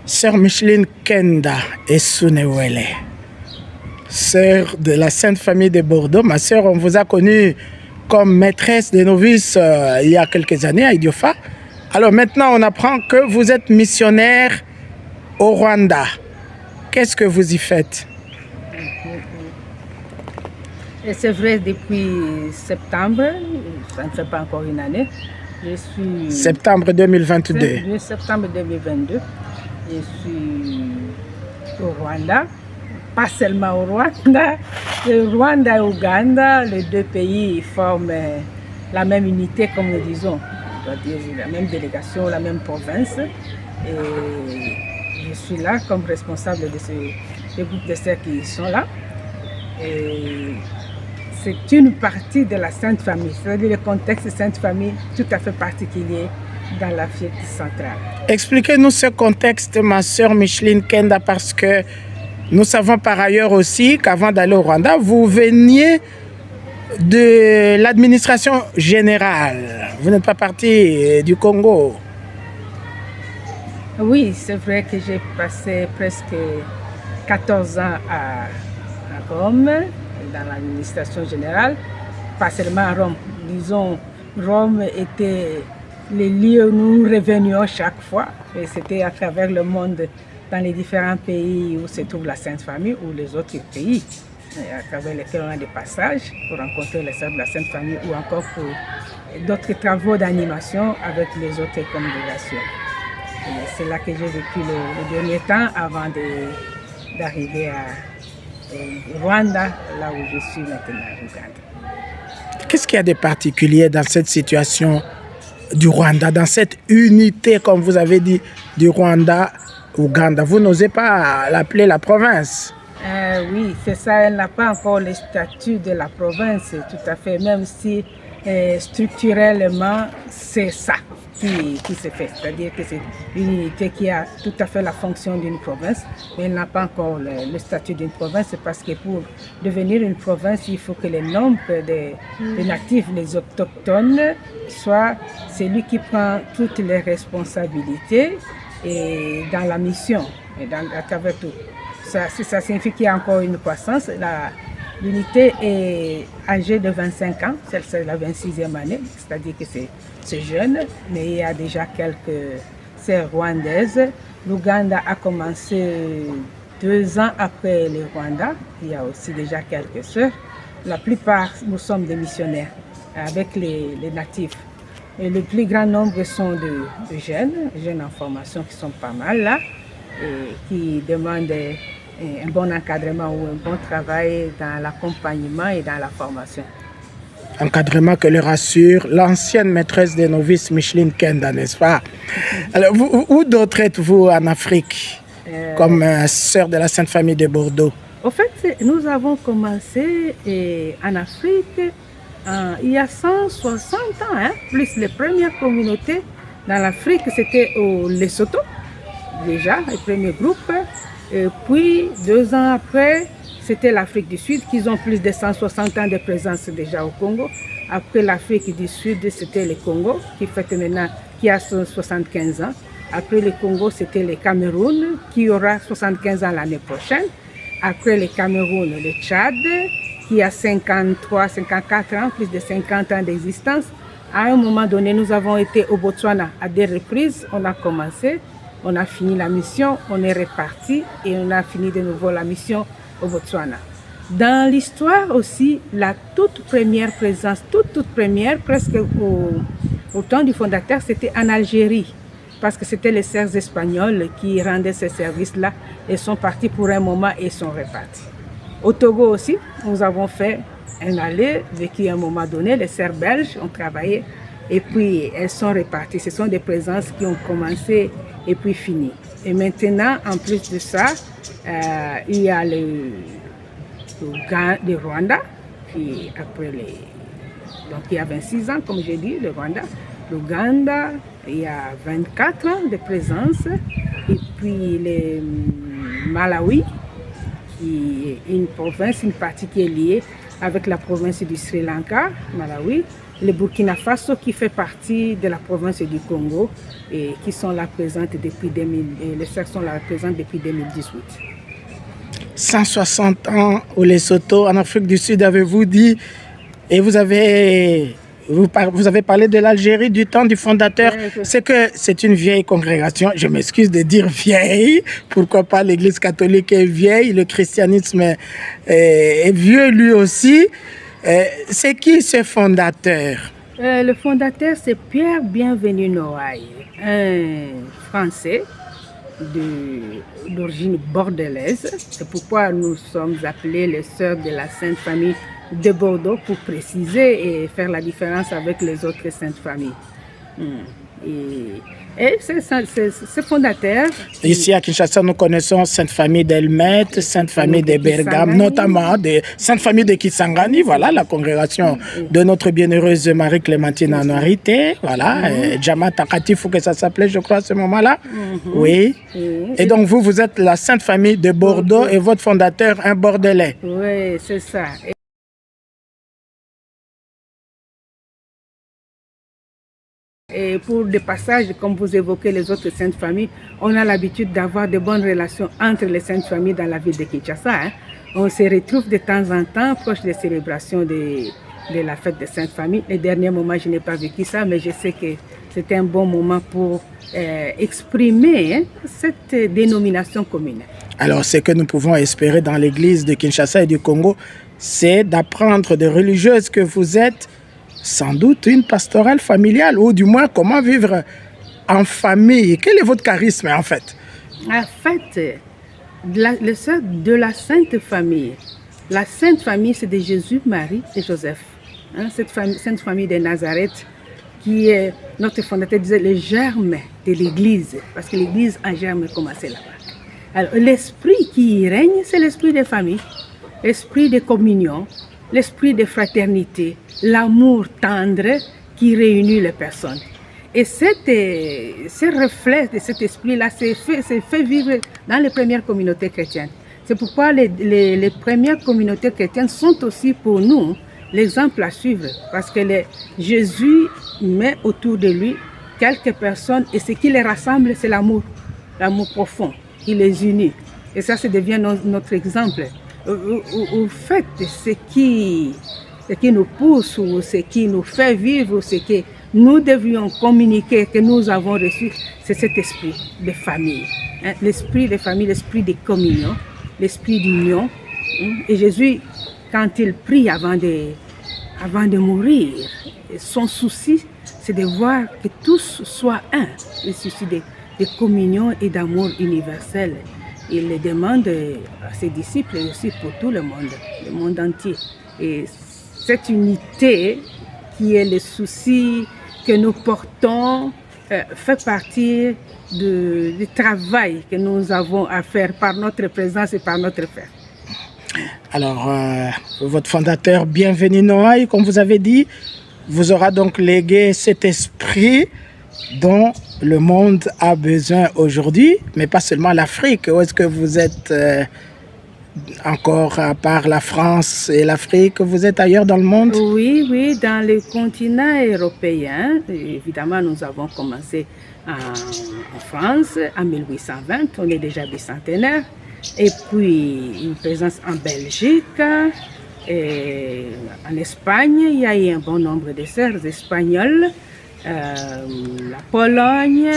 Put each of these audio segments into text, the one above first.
Sœur Micheline Kenda Esunewele, sœur de la Sainte Famille de Bordeaux. Ma sœur, on vous a connue comme maîtresse des novices il y a quelques années à Idiofa. Alors maintenant, on apprend que vous êtes missionnaire au Rwanda. Qu'est-ce que vous y faites? Et c'est vrai, depuis septembre, ça ne fait pas encore une année, je suis... Septembre 2022. Septembre 2022, je suis au Rwanda, pas seulement au Rwanda, le Rwanda et Ouganda, les deux pays forment la même unité, comme nous disons, on doit dire la même délégation, la même province. Et je suis là comme responsable de ce groupe de sœurs qui sont là. Et c'est une partie de la Sainte Famille, c'est-à-dire le contexte de Sainte Famille tout à fait particulier dans l'Afrique centrale. Expliquez-nous ce contexte, ma sœur Micheline Kenda, parce que nous savons par ailleurs aussi qu'avant d'aller au Rwanda, vous veniez de l'administration générale. Vous n'êtes pas parti du Congo. Oui, c'est vrai que j'ai passé presque 14 ans à Rome, dans l'administration générale, pas seulement à Rome. Disons, Rome était le lieu où nous revenions chaque fois, et c'était à travers le monde, dans les différents pays où se trouve la Sainte Famille ou les autres pays, à travers lesquels on a des passages pour rencontrer les sœurs de la Sainte Famille ou encore pour d'autres travaux d'animation avec les autres congrégations. C'est là que j'ai vécu le dernier temps avant d'arriver à Rwanda, là où je suis maintenant, à Ouganda. Qu'est-ce qu'il y a de particulier dans cette situation du Rwanda, dans cette unité, comme vous avez dit, du Rwanda-Ouganda? Vous n'osez pas l'appeler la province. Oui, c'est ça, elle n'a pas encore le statut de la province, tout à fait, même si structurellement, c'est ça qui se fait. C'est-à-dire que c'est une unité qui a tout à fait la fonction d'une province, mais elle n'a pas encore le statut d'une province, parce que pour devenir une province, il faut que le nombre des natifs, les autochtones, soit celui qui prend toutes les responsabilités et dans la mission, et à travers tout. Ça signifie qu'il y a encore une croissance. L'unité est âgée de 25 ans, c'est la 26e année, c'est-à-dire que c'est jeune, mais il y a déjà quelques sœurs rwandaises. L'Ouganda a commencé 2 ans après le Rwanda, il y a aussi déjà quelques sœurs. La plupart, nous sommes des missionnaires avec les natifs. Et le plus grand nombre sont de jeunes en formation qui sont pas mal là, et qui demandent un bon encadrement ou un bon travail dans l'accompagnement et dans la formation. Encadrement que leur assure l'ancienne maîtresse des novices Micheline Kenda, n'est-ce pas? Alors, où d'autres êtes-vous en Afrique, comme sœur de la Sainte Famille de Bordeaux? Au fait, nous avons commencé en Afrique il y a 160 ans, plus les premières communautés dans l'Afrique, c'était au Lesotho, déjà, le premier groupe. Et puis, 2 ans après, c'était l'Afrique du Sud, qui ont plus de 160 ans de présence déjà au Congo. Après l'Afrique du Sud, c'était le Congo, qui a 75 ans. Après le Congo, c'était le Cameroun, qui aura 75 ans l'année prochaine. Après le Cameroun, le Tchad, qui a 53, 54 ans, plus de 50 ans d'existence. À un moment donné, nous avons été au Botswana à 2 reprises. On a commencé. On a fini la mission, on est reparti et on a fini de nouveau la mission au Botswana. Dans l'histoire aussi, la toute première présence, toute première, presque au temps du fondateur, c'était en Algérie, parce que c'était les sœurs espagnoles qui rendaient ces services-là et sont partis pour un moment et sont repartis. Au Togo aussi, nous avons fait un aller, vécu à un moment donné, les sœurs belges ont travaillé et puis elles sont reparties. Ce sont des présences qui ont commencé et puis fini. Et maintenant, en plus de ça, il y a le Rwanda, qui après donc il y a 26 ans, comme j'ai dit, le Rwanda. L'Ouganda, il y a 24 ans de présence. Et puis le Malawi, qui est une province, une partie qui est liée avec la province du Sri Lanka, Malawi. le Burkina Faso qui fait partie de la province du Congo et qui sont là présentes depuis 2000, les sœurs sont là présentes depuis 2018. 160 ans au Lesotho, en Afrique du Sud, avez-vous dit, et vous avez parlé de l'Algérie du temps du fondateur. C'est que c'est une vieille congrégation. Je m'excuse de dire vieille. Pourquoi pas l'Église catholique est vieille, le christianisme est vieux lui aussi. C'est qui ce fondateur? Le fondateur, c'est Pierre Bienvenu Noailles, un Français d'origine bordelaise. C'est pourquoi nous sommes appelés les Sœurs de la Sainte Famille de Bordeaux, pour préciser et faire la différence avec les autres Saintes Familles. Et c'est fondateur. Ici à Kinshasa, nous connaissons Sainte Famille d'Elmet, Sainte Famille de Bergame, notamment de Sainte Famille de Kisangani, voilà la congrégation de notre bienheureuse Marie-Clémentine Anuarité, voilà, Djama Takati, faut que ça s'appelait, je crois, à ce moment-là. Oui. Et donc vous êtes la Sainte Famille de Bordeaux et votre fondateur, un Bordelais. Oui, c'est ça. Et pour des passages, comme vous évoquez les autres Saintes Familles, on a l'habitude d'avoir de bonnes relations entre les Saintes Familles dans la ville de Kinshasa. On se retrouve de temps en temps proche des célébrations de la fête des Saintes Familles. Les derniers moments, je n'ai pas vécu ça, mais je sais que c'était un bon moment pour exprimer cette dénomination commune. Alors, ce que nous pouvons espérer dans l'église de Kinshasa et du Congo, c'est d'apprendre des religieuses que vous êtes sans doute une pastorale familiale, ou du moins comment vivre en famille. Quel est votre charisme en fait? En fait, le sœur de la Sainte Famille. La Sainte Famille, c'est de Jésus, Marie et Joseph. Cette Sainte Famille de Nazareth, qui est notre fondateur, disait le germe de l'Église, parce que l'Église en germe commençait là-bas. Alors, l'esprit qui y règne, c'est l'esprit de famille, l'esprit de communion, l'esprit de fraternité, l'amour tendre qui réunit les personnes. Et ce reflet de cet esprit-là s'est fait vivre dans les premières communautés chrétiennes. C'est pourquoi les premières communautés chrétiennes sont aussi pour nous l'exemple à suivre. Parce que Jésus met autour de lui quelques personnes et ce qui les rassemble, c'est l'amour profond qui les unit. Et ça devient notre exemple. Au fait, ce qui nous pousse ou ce qui nous fait vivre, ou ce que nous devions communiquer, que nous avons reçu, c'est cet esprit de famille. L'esprit de famille, l'esprit de communion, l'esprit d'union. Et Jésus, quand il prie avant de mourir, son souci, c'est de voir que tous soient un. Le souci de communion et d'amour universel. Il le demande à ses disciples et aussi pour tout le monde entier. Et cette unité qui est le souci que nous portons fait partie du travail que nous avons à faire par notre présence et par notre faire. Alors, votre fondateur Bienvenu Noailles, comme vous avez dit, vous aura donc légué cet esprit dont le monde a besoin aujourd'hui, mais pas seulement l'Afrique. Où est-ce que vous êtes encore, à part la France et l'Afrique, vous êtes ailleurs dans le monde? Oui, dans le continent européen. Évidemment, nous avons commencé en France en 1820, on est déjà bicentenaire. Et puis, une présence en Belgique, et en Espagne, il y a eu un bon nombre de sœurs espagnoles. La Pologne,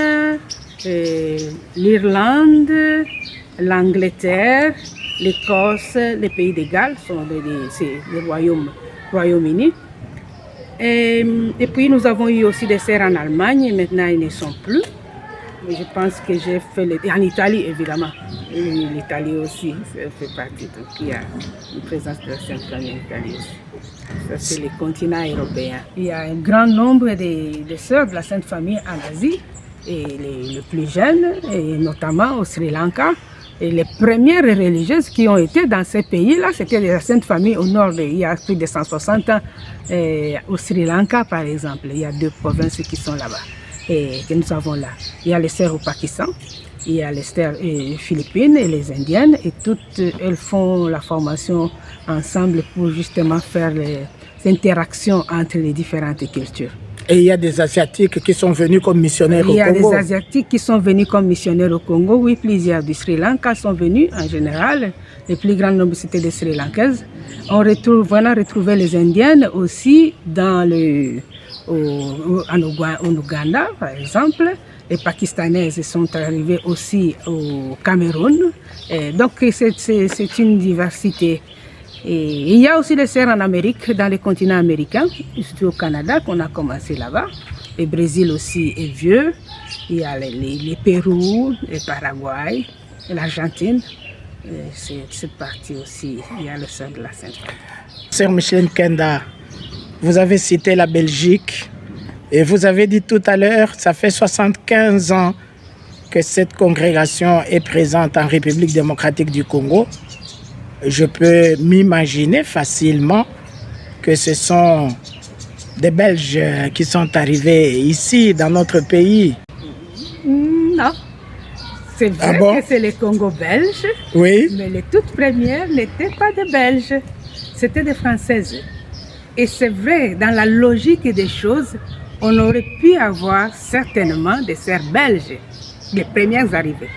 l'Irlande, l'Angleterre, l'Écosse, les pays de Galles, c'est le Royaume-Uni. Et puis nous avons eu aussi des sœurs en Allemagne, maintenant ils ne sont plus. Mais je pense que j'ai fait en Italie évidemment. L'Italie aussi fait partie, donc il y a une présence de la Sainte Famille en Italie aussi. Ça, c'est le continent européen. Il y a un grand nombre de sœurs de la Sainte Famille en Asie, et les plus jeunes, et notamment au Sri Lanka. Et les premières religieuses qui ont été dans ces pays-là, c'était la Sainte Famille au nord, il y a plus de 160 ans, au Sri Lanka par exemple. Il y a 2 provinces qui sont là-bas, et que nous avons là. Il y a les sœurs au Pakistan, il y a les sœurs philippines et les indiennes, et toutes elles font la formation ensemble pour justement faire interactions entre les différentes cultures. Et il y a des Asiatiques qui sont venus comme missionnaires au Congo. Il y a des Asiatiques qui sont venus comme missionnaires au Congo. Oui, plusieurs du Sri Lanka sont venus en général. Les plus grandes nombres, c'était des Sri Lankaises. On a retrouvé les Indiennes aussi en Ouganda, par exemple. Les Pakistanaises sont arrivées aussi au Cameroun. Et donc, c'est une diversité. Et il y a aussi des sœurs en Amérique, dans les continents américains, surtout au Canada, qu'on a commencé là-bas. Le Brésil aussi est vieux. Il y a les Pérou, le Paraguay, l'Argentine. Cette partie aussi, il y a le sœur de la Sainte-Famille. Sœur Micheline Kenda, vous avez cité la Belgique et vous avez dit tout à l'heure, ça fait 75 ans que cette congrégation est présente en République démocratique du Congo. Je peux m'imaginer facilement que ce sont des Belges qui sont arrivés ici, dans notre pays. Non. C'est vrai que c'est les Congo belges, oui. Mais les toutes premières n'étaient pas des Belges, c'était des Françaises. Et c'est vrai, dans la logique des choses, on aurait pu avoir certainement des sœurs belges, les premières arrivées.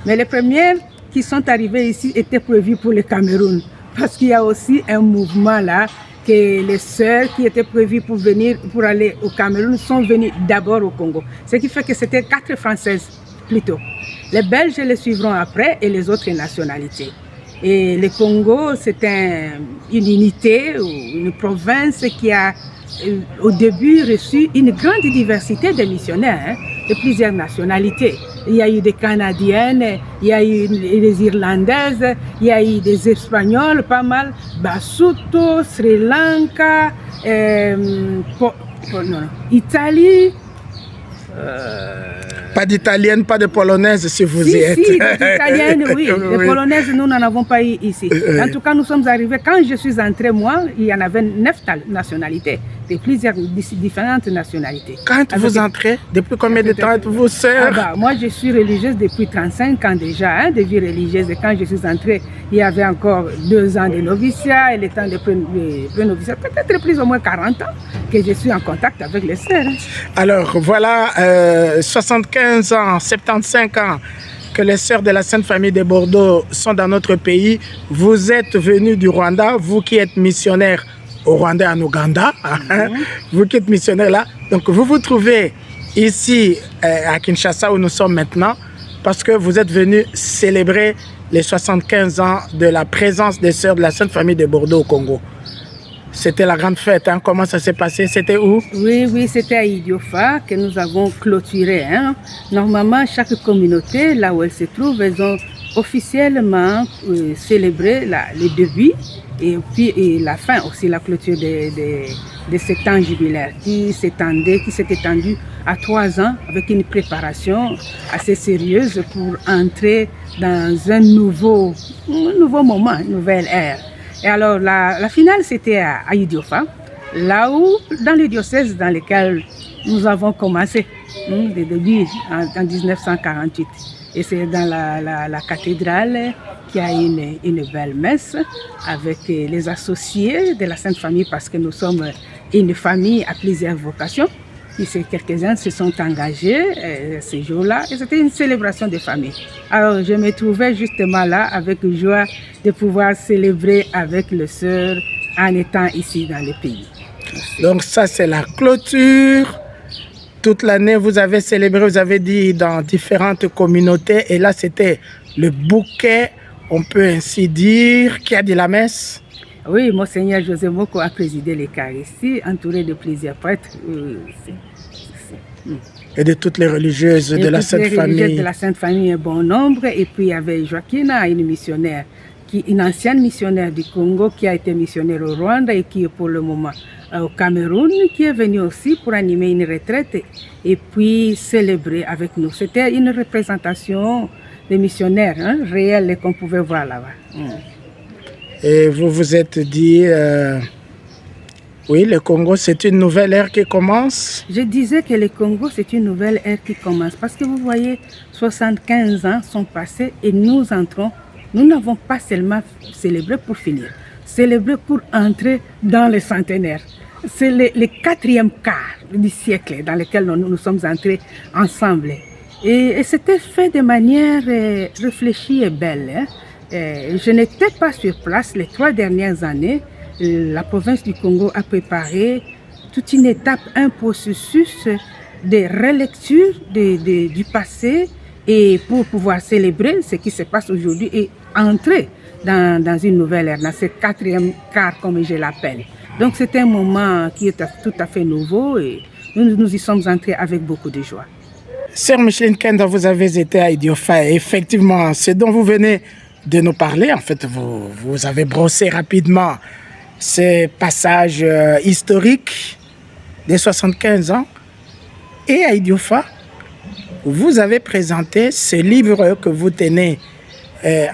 Mais les premières qui sont arrivées ici étaient prévues pour le Cameroun, parce qu'il y a aussi un mouvement là, que les sœurs qui étaient prévues pour aller au Cameroun sont venues d'abord au Congo. Ce qui fait que c'était 4 Françaises plutôt. Les Belges les suivront après et les autres nationalités. Et le Congo, c'est une unité ou une province qui a au début reçu une grande diversité de missionnaires de plusieurs nationalités. Il y a eu des Canadiennes, il y a eu des Irlandaises, il y a eu des Espagnols, pas mal, Basuto, Sri Lanka, Italie. Pas d'italienne, pas de polonaise si vous y êtes. Si, des italiennes, oui. Les polonaises, nous n'en avons pas eu ici. En tout cas, nous sommes arrivés, quand je suis entrée, moi, il y en avait 9 nationalités, de plusieurs différentes nationalités. Quand vous entrez, depuis combien de temps êtes-vous sœur? Moi, je suis religieuse depuis 35 ans déjà, de vie religieuse. Et quand je suis entrée, il y avait encore 2 ans de noviciat et le temps de pré-noviciat, peut-être plus ou moins 40 ans que je suis en contact avec les sœurs. Alors, voilà, 75 ans, 75 ans que les sœurs de la Sainte Famille de Bordeaux sont dans notre pays. Vous êtes venus du Rwanda, vous qui êtes missionnaire au Rwanda et en Ouganda, vous qui êtes missionnaire là. Donc, vous vous trouvez ici à Kinshasa où nous sommes maintenant parce que vous êtes venus célébrer les 75 ans de la présence des sœurs de la Sainte Famille de Bordeaux au Congo. C'était la grande fête, hein? Comment ça s'est passé? C'était où? Oui, c'était à Idiofa que nous avons clôturé. Normalement, chaque communauté, là où elle se trouve, elles ont officiellement célébré le début et puis la fin aussi, la clôture de ce temps jubilaire qui s'est étendu à 3 ans avec une préparation assez sérieuse pour entrer dans un nouveau moment, une nouvelle ère. Et alors, la finale, c'était à Idiofa, là où, dans le diocèse dans lequel nous avons commencé, le début en 1948. Et c'est dans la cathédrale qu'il y a une belle messe avec les associés de la Sainte Famille, parce que nous sommes une famille à plusieurs vocations. Quelques-uns se sont engagés ce jour-là et c'était une célébration de famille. Alors je me trouvais justement là avec joie de pouvoir célébrer avec les sœurs en étant ici dans le pays. Merci. Donc ça c'est la clôture. Toute l'année vous avez célébré, vous avez dit dans différentes communautés et là c'était le bouquet, on peut ainsi dire, qui a dit la messe. Oui, Monseigneur José Moko a présidé l'Eucharistie, entouré de plusieurs prêtres. Et de toutes les religieuses de la Sainte Famille. Les religieuses de la Sainte Famille, un bon nombre. Et puis il y avait Joaquina, une ancienne missionnaire du Congo qui a été missionnaire au Rwanda et qui est pour le moment au Cameroun, qui est venue aussi pour animer une retraite et puis célébrer avec nous. C'était une représentation des missionnaires réels qu'on pouvait voir là-bas. Et vous vous êtes dit, oui, le Congo, c'est une nouvelle ère qui commence. Je disais que le Congo, c'est une nouvelle ère qui commence. Parce que vous voyez, 75 ans sont passés et nous entrons. Nous n'avons pas seulement célébré pour finir, célébré pour entrer dans le centenaire. c'est le quatrième quart du siècle dans lequel nous sommes entrés ensemble. Et c'était fait de manière réfléchie et belle. Hein. Je n'étais pas sur place les 3 dernières années. La province du Congo a préparé toute une étape, un processus de relecture du passé et pour pouvoir célébrer ce qui se passe aujourd'hui et entrer dans une nouvelle ère, dans ce quatrième quart comme je l'appelle. Donc c'est un moment qui est tout à fait nouveau et nous y sommes entrés avec beaucoup de joie. Sœur Micheline Kenda, vous avez été à Idiofa et effectivement, ce dont vous venez de nous parler, en fait, vous avez brossé rapidement ces passages historiques des 75 ans. Et à Idiofa, vous avez présenté ce livre que vous tenez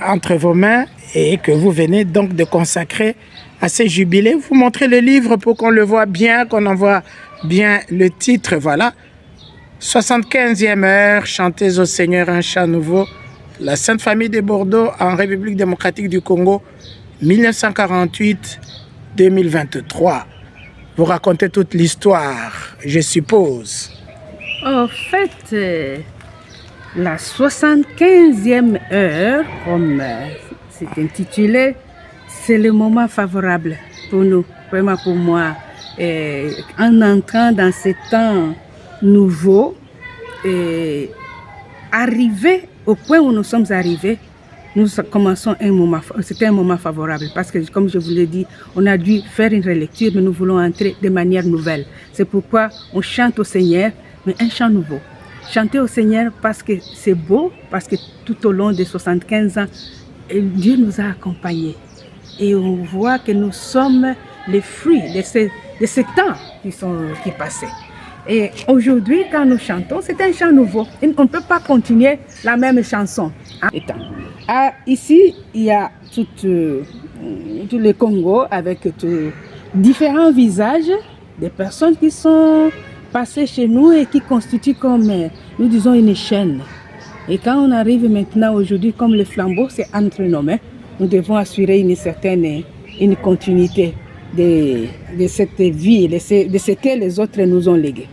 entre vos mains et que vous venez donc de consacrer à ces jubilés. Vous montrez le livre pour qu'on le voit bien, qu'on en voit bien le titre. Voilà. 75e heure, chantez au Seigneur un chant nouveau. La Sainte Famille de Bordeaux en République démocratique du Congo, 1948-2023. Vous racontez toute l'histoire, je suppose. En fait, la 75e heure, comme c'est intitulé, c'est le moment favorable pour nous, vraiment pour moi. En entrant dans ce temps nouveau, arrivé au point où nous sommes arrivés, nous commençons c'était un moment favorable parce que, comme je vous l'ai dit, on a dû faire une relecture, mais nous voulons entrer de manière nouvelle. C'est pourquoi on chante au Seigneur, mais un chant nouveau. Chanter au Seigneur parce que c'est beau, parce que tout au long des 75 ans, Dieu nous a accompagnés. Et on voit que nous sommes les fruits de ce temps qui passait. Et aujourd'hui, quand nous chantons, c'est un chant nouveau. On ne peut pas continuer la même chanson. Ici, il y a tout le Congo avec différents visages des personnes qui sont passées chez nous et qui constituent comme, nous disons, une chaîne. Et quand on arrive maintenant aujourd'hui, comme le flambeau, c'est entre nos mains, nous devons assurer une continuité de cette vie, de ce que les autres nous ont légué.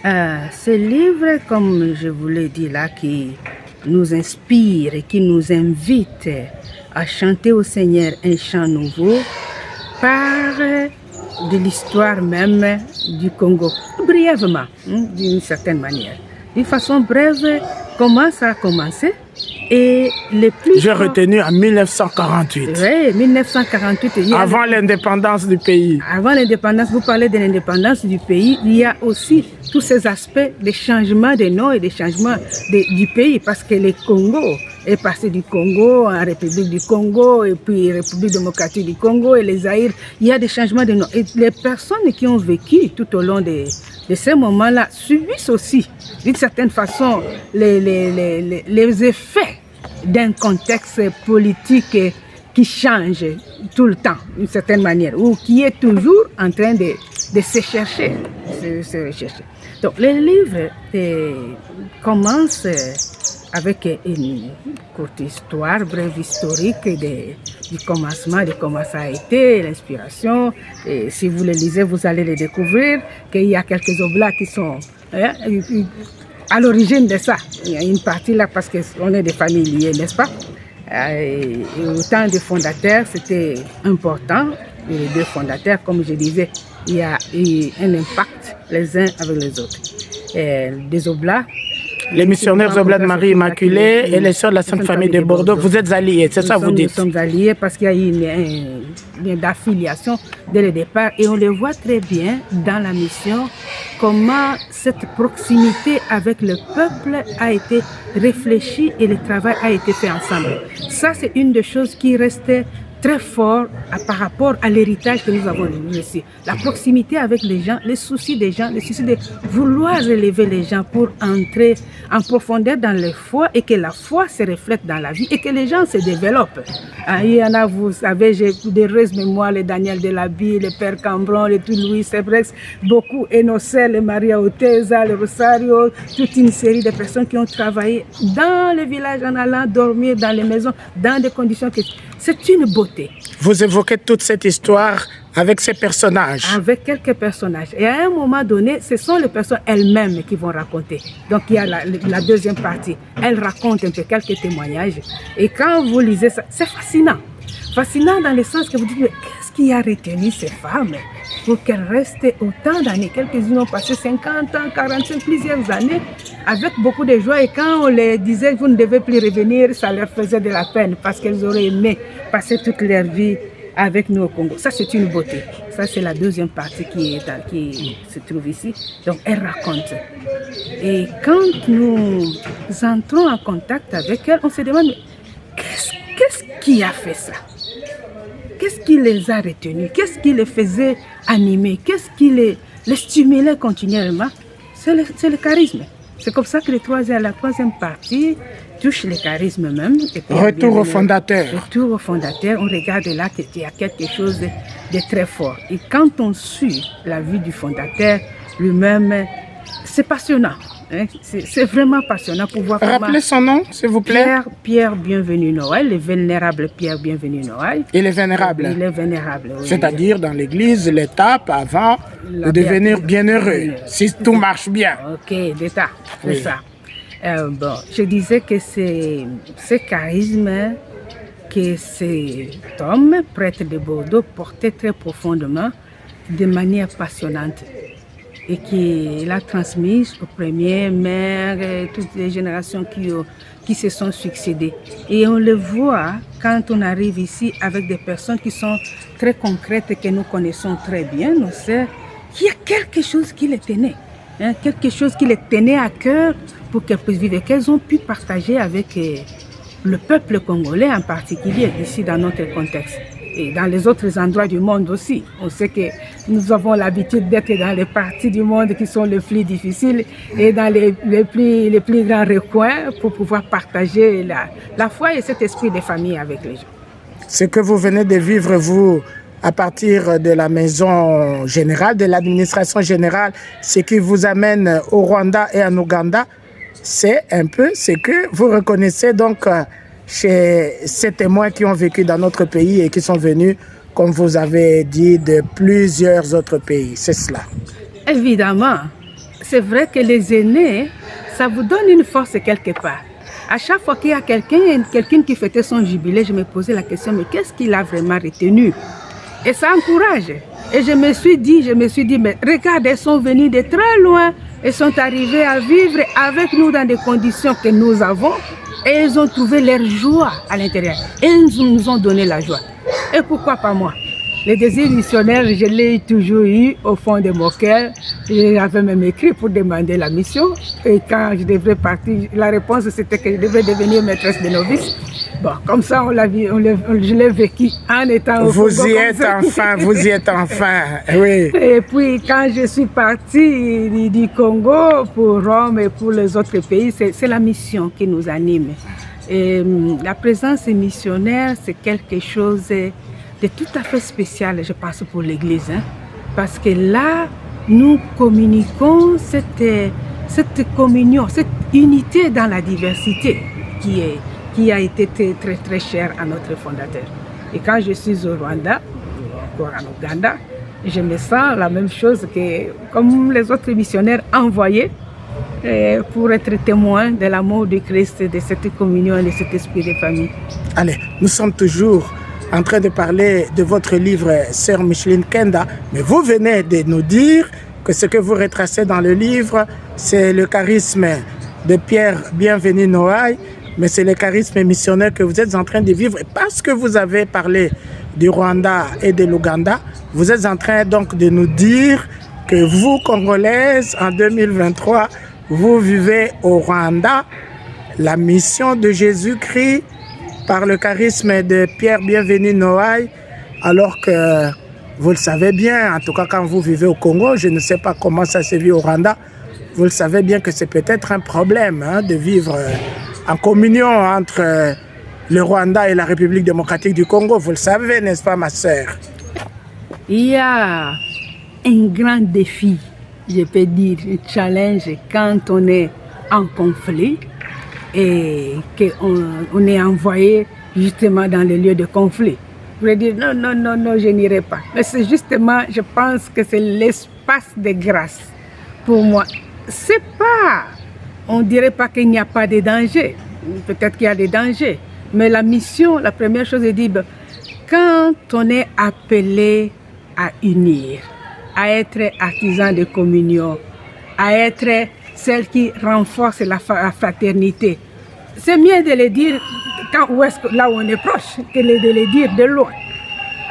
Ce livre, comme je vous l'ai dit là, qui nous inspire et qui nous invite à chanter au Seigneur un chant nouveau, parle de l'histoire même du Congo, brièvement, d'une certaine manière. D'une façon brève, comment ça a commencé et les plus... J'ai retenu en 1948. Oui, 1948. Avant l'indépendance du pays. Avant l'indépendance, vous parlez de l'indépendance du pays, il y a aussi tous ces aspects des changements de nom et des changements du pays, parce que le Congo est passé du Congo en République du Congo et puis République démocratique du Congo et les Zaïre. Il y a des changements de nom. Et les personnes qui ont vécu tout au long de ces moments-là subissent aussi, d'une certaine façon, les effets d'un contexte politique qui change tout le temps, d'une certaine manière, ou qui est toujours en train de se chercher, se rechercher. Donc, le livre commence avec une courte histoire, brève historique du commencement, de comment ça a été, l'inspiration. Et si vous le lisez, vous allez le découvrir, qu'il y a quelques oblats qui sont à l'origine de ça. Il y a une partie là parce qu'on est des familles liées, n'est-ce pas? Et au temps des fondateurs, c'était important. Et les 2 fondateurs, comme je disais, il y a eu un impact les uns avec les autres. Des oblats. Les missionnaires oblats de Marie Immaculée et les sœurs de la Sainte Famille de Bordeaux, vous êtes alliés, c'est ça vous dites? Nous sommes alliés parce qu'il y a eu un lien d'affiliation dès le départ et on le voit très bien dans la mission, comment cette proximité avec le peuple a été réfléchie et le travail a été fait ensemble. Ça, c'est une des choses qui restait très fort par rapport à l'héritage que nous avons reçu. La proximité avec les gens, les soucis des gens, le souci de vouloir élever les gens pour entrer en profondeur dans la foi et que la foi se reflète dans la vie et que les gens se développent. Il y en a, vous savez, j'ai d'heureuses mémoires, le Daniel Delabie, le Père Cambron, le tout Louis Sebrex, beaucoup, Enocel, le Maria Oteza, le Rosario, toute une série de personnes qui ont travaillé dans le village en allant dormir dans les maisons, dans des conditions que... C'est une beauté. Vous évoquez toute cette histoire Avec ces personnages. Avec quelques personnages. Et à un moment donné, ce sont les personnes elles-mêmes qui vont raconter. Donc il y a la deuxième partie. Elles racontent un peu quelques témoignages. Et quand vous lisez ça, c'est fascinant. Fascinant dans le sens que vous dites, mais qu'est-ce qui a retenu ces femmes pour qu'elles restent autant d'années? Quelques-unes ont passé 50 ans, 45, plusieurs années, avec beaucoup de joie. Et quand on les disait, vous ne devez plus revenir, ça leur faisait de la peine parce qu'elles auraient aimé passer toute leur vie avec nous au Congo. Ça, c'est une beauté. Ça, c'est la deuxième partie qui se trouve ici. Donc, elle raconte. Et quand nous entrons en contact avec elle, on se demande, mais qu'est-ce qui a fait ça? Qu'est-ce qui les a retenus? Qu'est-ce qui les faisait animer? Qu'est-ce qui les stimulait continuellement? C'est le charisme. C'est comme ça que la troisième partie touche le charisme même. Et puis, retour au fondateur. Retour au fondateur. On regarde là qu'il y a quelque chose de très fort. Et quand on suit la vie du fondateur lui-même, c'est passionnant. Hein? C'est vraiment passionnant pour voir comment... Rappelez son nom, s'il vous plaît. Pierre Bienvenu Noailles, le vénérable Pierre Bienvenu Noailles. Il est vénérable. Il est vénérable, oui. C'est-à-dire dans l'église, l'étape avant de devenir bienheureux, si tout marche bien. Ok, d'état, c'est ça. Bon, je disais que c'est ce charisme que cet homme, prêtre de Bordeaux, portait très profondément, de manière passionnante. Et qu'il a transmise aux premiers maires, toutes les générations qui se sont succédées. Et on le voit quand on arrive ici avec des personnes qui sont très concrètes et que nous connaissons très bien. On sait qu'il y a quelque chose qui les tenait, hein, quelque chose qui les tenait à cœur pour qu'elles puissent vivre et qu'elles ont pu partager avec le peuple congolais en particulier, ici dans notre contexte. Et dans les autres endroits du monde aussi. On sait que nous avons l'habitude d'être dans les parties du monde qui sont les plus difficiles et dans les plus grands recoins pour pouvoir partager la foi et cet esprit de famille avec les gens. Ce que vous venez de vivre, vous, à partir de la maison générale, de l'administration générale, ce qui vous amène au Rwanda et en Ouganda, c'est un peu ce que vous reconnaissez donc chez ces témoins qui ont vécu dans notre pays et qui sont venus, comme vous avez dit, de plusieurs autres pays. C'est cela. Évidemment. C'est vrai que les aînés, ça vous donne une force quelque part. À chaque fois qu'il y a quelqu'un qui fêtait son jubilé, je me posais la question, mais qu'est-ce qu'il a vraiment retenu? Et ça encourage. Et je me suis dit, mais regarde, ils sont venus de très loin et sont arrivés à vivre avec nous dans des conditions que nous avons. Et ils ont trouvé leur joie à l'intérieur. Et ils nous ont donné la joie. Et pourquoi pas moi? Le désir missionnaire, je l'ai toujours eu au fond de mon cœur. J'avais même écrit pour demander la mission. Et quand je devrais partir, la réponse c'était que je devais devenir maîtresse de novices. Bon, comme ça, je l'ai vécu en étant au Congo. Vous y êtes enfin, oui. Et puis, quand je suis partie du Congo pour Rome et pour les autres pays, c'est la mission qui nous anime. Et la présence missionnaire, c'est quelque chose de tout à fait spécial, je pense, pour l'Église. Hein? Parce que là, nous communiquons cette communion, cette unité dans la diversité qui a été très, très, très chère à notre fondateur. Et quand je suis au Rwanda, encore en Ouganda, je me sens la même chose que comme les autres missionnaires envoyés pour être témoins de l'amour du Christ, de cette communion et de cet esprit de famille. Allez, nous sommes toujours en train de parler de votre livre Sœur Micheline Kenda, mais vous venez de nous dire que ce que vous retracez dans le livre, c'est le charisme de Pierre Bienvenu Noailles, mais c'est le charisme missionnaire que vous êtes en train de vivre. Et parce que vous avez parlé du Rwanda et de l'Ouganda, vous êtes en train donc de nous dire que vous, Congolaises, en 2023, vous vivez au Rwanda la mission de Jésus-Christ par le charisme de Pierre Bienvenu Noailles, alors que vous le savez bien, en tout cas quand vous vivez au Congo, je ne sais pas comment ça se vit au Rwanda, vous le savez bien que c'est peut-être un problème de vivre en communion entre le Rwanda et la République démocratique du Congo. Vous le savez, n'est-ce pas, ma sœur? Il y a un grand défi, je peux dire, un challenge quand on est en conflit et qu'on est envoyé justement dans les lieux de conflit. pourrais dire non, non, non, non, je n'irai pas. Mais c'est justement, je pense que c'est l'espace de grâce. Pour moi, c'est pas, on dirait pas qu'il n'y a pas de danger. Peut-être qu'il y a des dangers. Mais la mission, la première chose est de dire, quand on est appelé à unir, à être artisan de communion, à être celle qui renforce la fraternité, c'est mieux de le dire là où on est proche que de le dire de loin.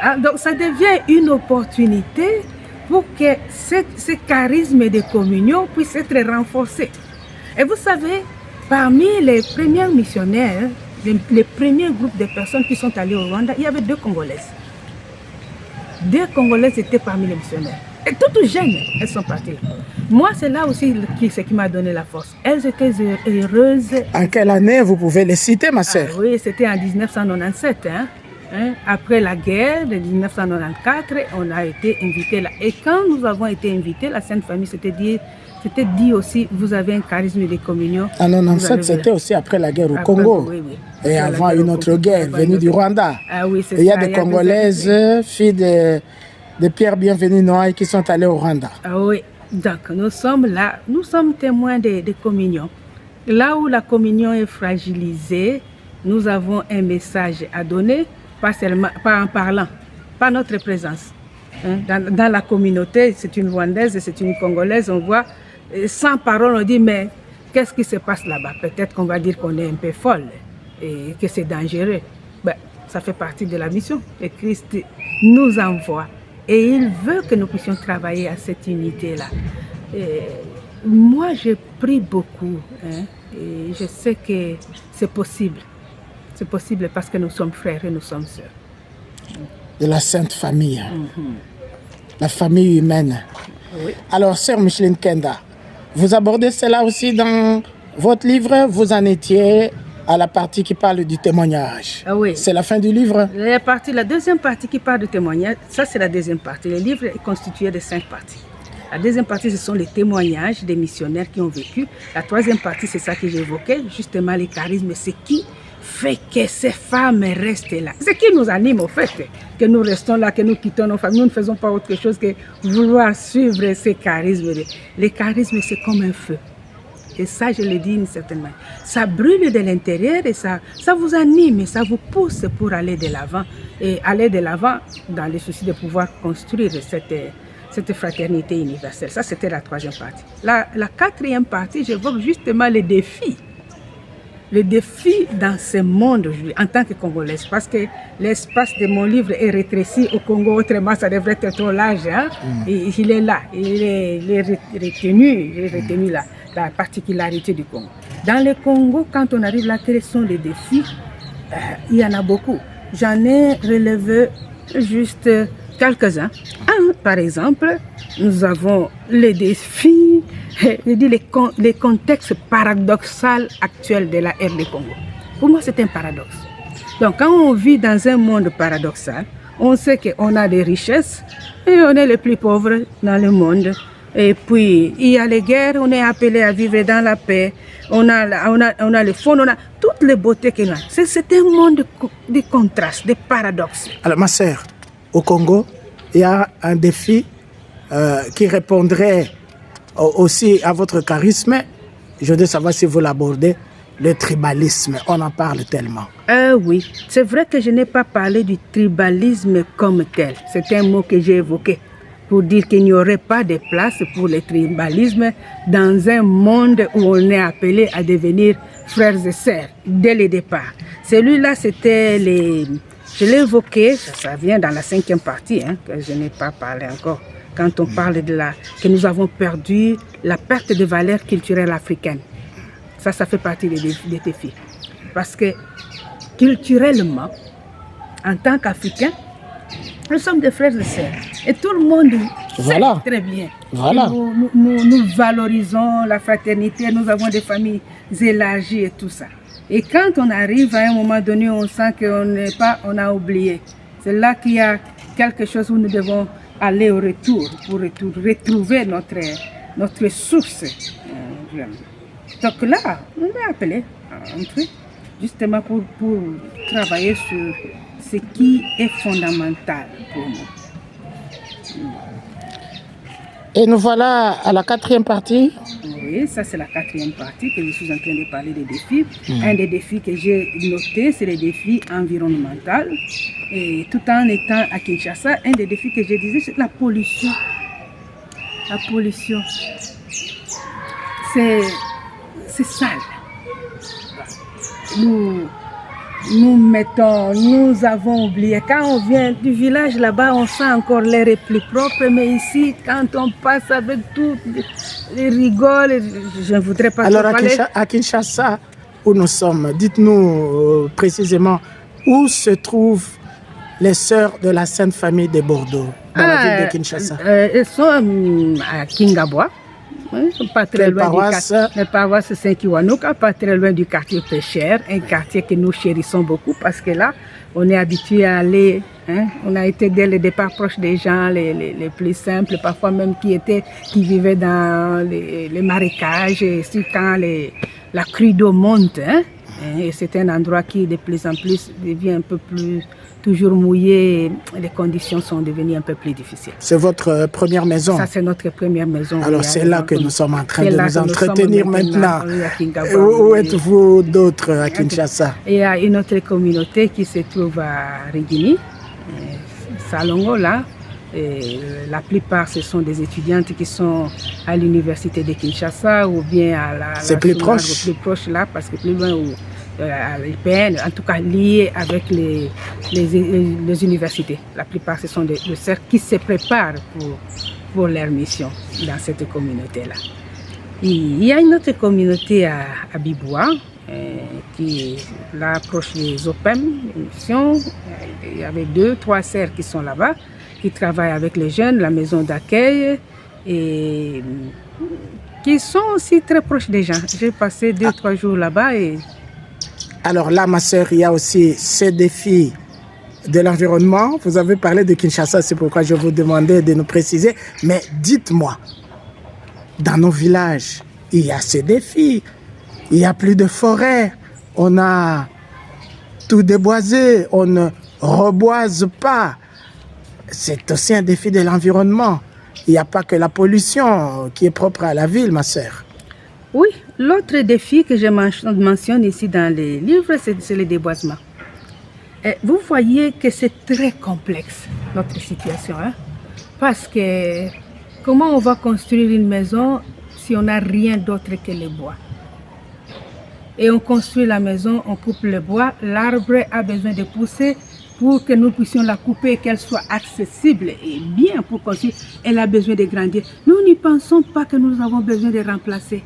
Hein? Donc ça devient une opportunité pour que ce charisme de communion puisse être renforcé. Et vous savez, parmi les premiers missionnaires, les premiers groupes de personnes qui sont allés au Rwanda, il y avait 2 Congolaises. 2 Congolaises étaient parmi les missionnaires. Et toutes jeunes, elles sont parties. Moi, c'est là aussi ce qui m'a donné la force. Elles étaient heureuses. En quelle année vous pouvez les citer, ma sœur? Oui, c'était en 1997. Après la guerre de 1994, on a été invités là. Et quand nous avons été invités, la Sainte Famille s'était dit aussi, vous avez un charisme de communion. En 97, c'était aussi après la guerre au Congo. Oui, oui. Et avant une autre guerre venue du Rwanda. Ah oui, c'est ça. Il y a des Congolaises, filles de Pierre Bienvenu Noailles qui sont allées au Rwanda. Ah oui, donc nous sommes là, nous sommes témoins de communion. Là où la communion est fragilisée, nous avons un message à donner, pas en parlant, pas notre présence. Dans la communauté, c'est une Rwandaise et c'est une Congolaise, on voit, sans parole, on dit, mais qu'est-ce qui se passe là-bas? Peut-être qu'on va dire qu'on est un peu folle et que c'est dangereux. Ben, ça fait partie de la mission. Et Christ nous envoie. Et il veut que nous puissions travailler à cette unité-là. Moi, je prie beaucoup. Et je sais que c'est possible. C'est possible parce que nous sommes frères et nous sommes sœurs. De la Sainte Famille. La famille humaine. Oui. Alors, sœur Micheline Kenda, vous abordez cela aussi dans votre livre. Vous en étiez à la partie qui parle du témoignage. Ah oui. C'est la fin du livre? La deuxième partie qui parle du témoignage, ça c'est la deuxième partie. Le livre est constitué de 5 parties. La deuxième partie, ce sont les témoignages des missionnaires qui ont vécu. La troisième partie, c'est ça que j'évoquais, justement les charismes. C'est qui fait que ces femmes restent là. C'est qui nous anime au fait que nous restons là, que nous quittons nos familles. Nous ne faisons pas autre chose que vouloir suivre ces charismes. Les charismes, c'est comme un feu. Et ça, je le dis d'une certaine manière. Ça brûle de l'intérieur et ça vous anime et ça vous pousse pour aller de l'avant. Et aller de l'avant dans le souci de pouvoir construire cette fraternité universelle. Ça, c'était la troisième partie. La quatrième partie, j'évoque justement les défis. Les défis dans ce monde aujourd'hui, en tant que Congolaise, parce que l'espace de mon livre est rétréci au Congo, autrement ça devrait être trop large. Et il est là, il est retenu là, la particularité du Congo. Dans le Congo, quand on arrive là, quels sont les défis? Il y en a beaucoup. J'en ai relevé juste quelques-uns. Par exemple, nous avons les défis, les contextes paradoxaux actuels de la RD Congo. Pour moi, c'est un paradoxe. Donc, quand on vit dans un monde paradoxal, on sait qu'on a des richesses et on est les plus pauvres dans le monde. Et puis, il y a les guerres, on est appelé à vivre dans la paix. On a le fond, on a toutes les beautés qu'il y a. C'est un monde de contrastes, de paradoxes. Alors, ma sœur, au Congo, il y a un défi qui répondrait aussi à votre charisme. Je voudrais savoir si vous l'abordez, le tribalisme. On en parle tellement. Oui, c'est vrai que je n'ai pas parlé du tribalisme comme tel. C'est un mot que j'ai évoqué pour dire qu'il n'y aurait pas de place pour le tribalisme dans un monde où on est appelé à devenir frères et sœurs dès le départ. Celui-là, c'était je l'ai évoqué, ça vient dans la 5e partie, que je n'ai pas parlé encore, quand on parle que nous avons perdu la perte de valeurs culturelles africaines. Ça fait partie des défis. Parce que culturellement, en tant qu'Africains, nous sommes des frères et sœurs. Et tout le monde sait très bien. Voilà. Nous valorisons la fraternité, nous avons des familles élargies et tout ça. Et quand on arrive à un moment donné, on sent on a oublié. C'est là qu'il y a quelque chose où nous devons aller au retour pour retrouver notre source. Donc là, on est appelé à entrer justement pour travailler sur ce qui est fondamental pour nous. Et nous voilà à la 4e partie. Oui, ça c'est la 4e partie que je suis en train de parler des défis. Un des défis que j'ai noté, c'est les défis environnementaux. Et tout en étant à Kinshasa, un des défis que je disais, c'est la pollution. La pollution, c'est sale. Nous avons oublié. Quand on vient du village là-bas, on sent encore l'air est plus propre. Mais ici, quand on passe avec tout, les rigoles, je ne voudrais pas Alors parler. À Kinshasa, où nous sommes, dites-nous précisément où se trouvent les sœurs de la Sainte Famille de Bordeaux, dans la ville de Kinshasa. Elles sont à Kingabwa. Pas très loin la paroisse Saint-Kiwanuka, pas très loin du quartier Pêcheur, un quartier que nous chérissons beaucoup parce que là, on est habitué à aller, on a été dès le départ proche des gens les plus simples, parfois même qui vivaient dans les marécages, et aussi quand la crue d'eau monte. Et c'est un endroit qui de plus en plus devient un peu plus toujours mouillé, les conditions sont devenues un peu plus difficiles. C'est votre première maison? Ça, c'est notre première maison. Alors, c'est là que nous sommes en train de nous entretenir maintenant. Où êtes-vous d'autres à Kinshasa? Il y a une autre communauté qui se trouve à Rigini, Salongo, là. Et la plupart, ce sont des étudiantes qui sont à l'université de Kinshasa ou bien à la... C'est plus proche? Plus proche là, parce que plus loin à l'IPN, en tout cas liés avec les universités. La plupart, ce sont des sœurs qui se préparent pour leur mission dans cette communauté-là. Il y a une autre communauté à Biboua, qui est là proche des OPEM, il y avait 2-3 sœurs qui sont là-bas, qui travaillent avec les jeunes, la maison d'accueil, et qui sont aussi très proches des gens. J'ai passé 2-3 jours là-bas. Alors là, ma sœur, il y a aussi ces défis de l'environnement. Vous avez parlé de Kinshasa, c'est pourquoi je vous demandais de nous préciser. Mais dites-moi, dans nos villages, il y a ces défis. Il n'y a plus de forêt. On a tout déboisé. On ne reboise pas. C'est aussi un défi de l'environnement. Il n'y a pas que la pollution qui est propre à la ville, ma sœur. Oui, l'autre défi que je mentionne ici dans les livres, c'est le déboisement. Et vous voyez que c'est très complexe, notre situation. Parce que comment on va construire une maison si on n'a rien d'autre que le bois? Et on construit la maison, on coupe le bois, l'arbre a besoin de pousser pour que nous puissions la couper et qu'elle soit accessible et bien pour construire. Elle a besoin de grandir. Nous n'y pensons pas que nous avons besoin de remplacer